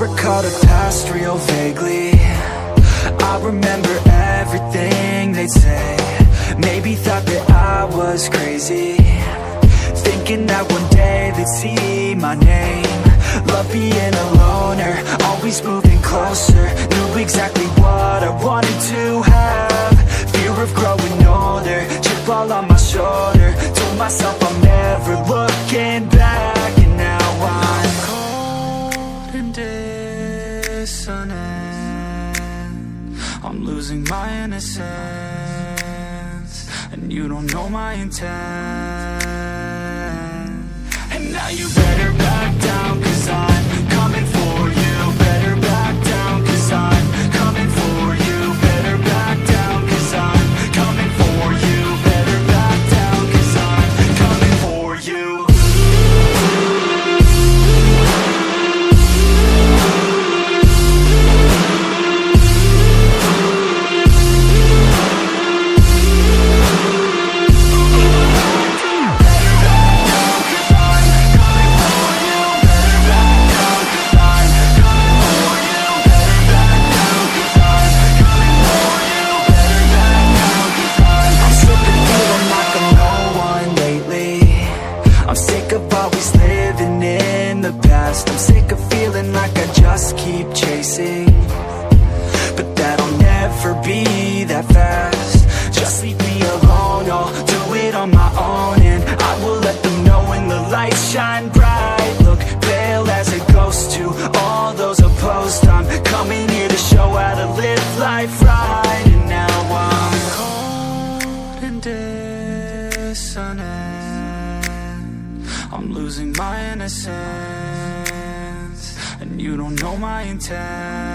recall the past real vaguely. I remember everything they'd say. Maybe thought that I was crazy, thinking that one day they'd see my name. Love being a loner, always moving closer. Knew exactly what I wanted to have. Fear of growing older, chip all on my shoulder. Told myself I'm never looking back. And now I'm cold and dissonant. I'm losing my innocence, and you don't know my intent. And now you better back down, 'cause I'm coming for you. Better back down, 'cause I'm coming for you. Better back down, 'cause I'm coming for you. Better back down, 'cause I'm coming for you. I'm sick of always living in the past. I'm sick of feeling like I just keep chasing, but that'll never be that fast. Just leave me alone, I'll do it on my own. And I will let them know when the lights shine bright. Look pale as a ghost to all those opposed. I'm coming here to show how to live life right. And now I'm cold and dissonant. I'm losing my innocence, and you don't know my intent.